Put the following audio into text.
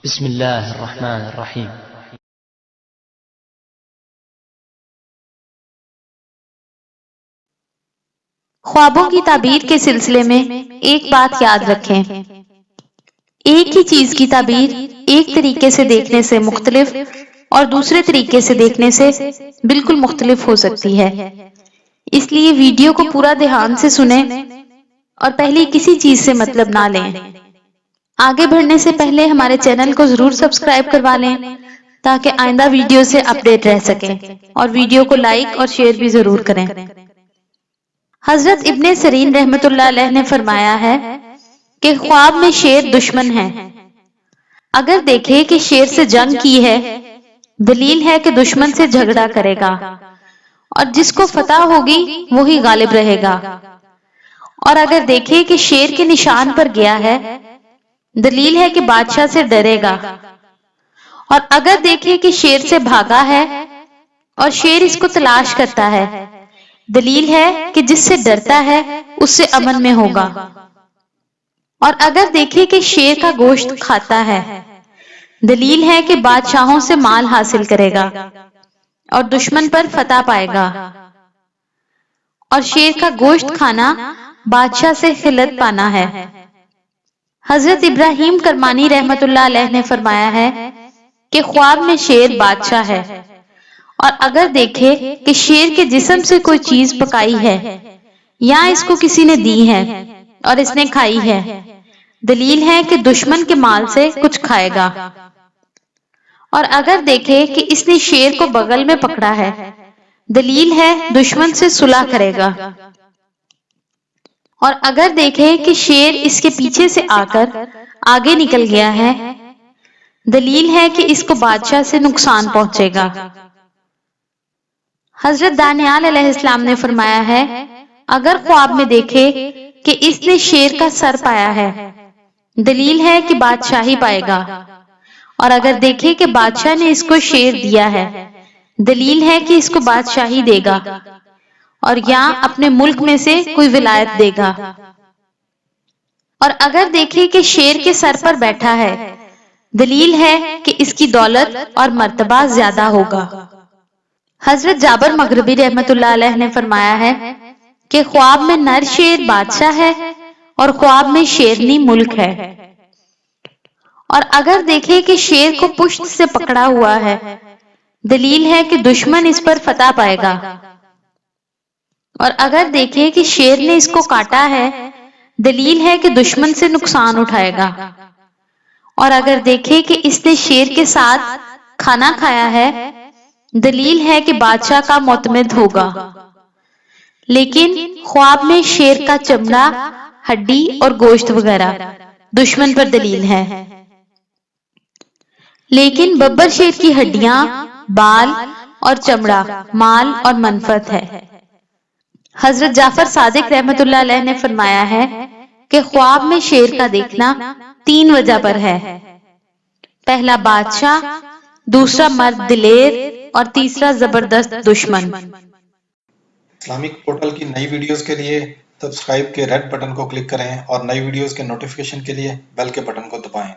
بسم اللہ الرحمن الرحیم۔ خوابوں کی تعبیر کے سلسلے میں ایک بات یاد رکھیں، ایک ہی چیز کی تعبیر ایک طریقے سے دیکھنے سے مختلف اور دوسرے طریقے سے دیکھنے سے بالکل مختلف ہو سکتی ہے۔ اس لیے ویڈیو کو پورا دھیان سے سنیں اور پہلے کسی چیز سے مطلب نہ لیں۔ آگے بڑھنے سے پہلے ہمارے چینل کو ضرور سبسکرائب کروا لیں تاکہ آئندہ ویڈیو سے اپڈیٹ رہ سکیں، اور ویڈیو کو لائک اور شیئر بھی ضرور کریں۔ حضرت ابن سیرین رحمۃ اللہ علیہ نے فرمایا ہے کہ خواب میں شیر دشمن ہے، اگر دیکھے کہ شیر سے جنگ کی ہے، دلیل ہے کہ دشمن سے جھگڑا کرے گا اور جس کو فتح ہوگی وہی غالب رہے گا، اور اگر دیکھے کہ شیر کے نشان پر گیا ہے، دلیل ہے کہ بادشاہ سے ڈرے گا، اور اگر دیکھے کہ شیر سے بھاگا ہے اور شیر اس کو تلاش کرتا ہے، دلیل ہے کہ جس سے ڈرتا ہے اس سے امن میں ہوگا، اور اگر دیکھے کہ شیر کا گوشت کھاتا ہے، دلیل ہے کہ بادشاہوں سے مال حاصل کرے گا اور دشمن پر فتح پائے گا، اور شیر کا گوشت کھانا بادشاہ سے خلعت پانا ہے۔ حضرت ابراہیم کرمانی رحمۃ اللہ علیہ نے فرمایا ہے کہ خواب میں شیر بادشاہ ہے، اور اگر دیکھے کہ شیر کے جسم سے کوئی چیز پکائی ہے یا اس کو کسی نے دی ہے اور اس نے کھائی ہے، دلیل ہے کہ دشمن کے مال سے کچھ کھائے گا، اور اگر دیکھے کہ اس نے شیر کو بغل میں پکڑا ہے، دلیل ہے دشمن سے صلح کرے گا، اور اگر دیکھے کہ شیر اس کے پیچھے سے آ کر آگے نکل گیا ہے، دلیل ہے کہ اس کو بادشاہ سے نقصان پہنچے گا۔ حضرت دانیال علیہ السلام نے فرمایا ہے اگر خواب میں دیکھے کہ اس نے شیر کا سر پایا ہے، دلیل ہے کہ بادشاہی پائے گا، اور اگر دیکھے کہ بادشاہ نے اس کو شیر دیا ہے، دلیل ہے کہ اس کو بادشاہی دے گا اور یا اپنے ملک میں سے کوئی ولایت دے گا، اور اگر دیکھے کہ شیر کے سر پر بیٹھا ہے، دلیل ہے کہ اس کی دولت اور مرتبہ زیادہ ہوگا۔ حضرت جابر مغربی رحمۃ اللہ علیہ نے فرمایا ہے کہ خواب میں نر شیر بادشاہ ہے اور خواب میں شیرنی ملک ہے، اور اگر دیکھے کہ شیر کو پشت سے پکڑا ہوا ہے، دلیل ہے کہ دشمن اس پر فتح پائے گا، اور اگر دیکھے کہ شیر نے اس کو کاٹا ہے، دلیل ہے کہ دشمن سے نقصان اٹھائے گا، اور اگر دیکھے کہ اس نے شیر کے ساتھ کھانا کھایا ہے، دلیل ہے کہ بادشاہ کا معتمد ہوگا۔ لیکن خواب میں شیر کا چمڑا، ہڈی اور گوشت وغیرہ دشمن پر دلیل ہے، لیکن ببر شیر کی ہڈیاں، بال اور چمڑا مال اور منفعت ہے۔ حضرت جعفر صادق رحمۃ اللہ علیہ نے فرمایا ہے کہ خواب میں شیر کا دیکھنا 3 وجہ پر ہے، پہلا بادشاہ، دوسرا مرد دلیر، اور تیسرا زبردست دشمن۔ اسلامک پورٹل کی نئی ویڈیوز کے لیے سبسکرائب کے ریڈ بٹن کو کلک کریں اور نئی ویڈیوز کے نوٹیفیکیشن کے لیے بیل کے بٹن کو دبائیں۔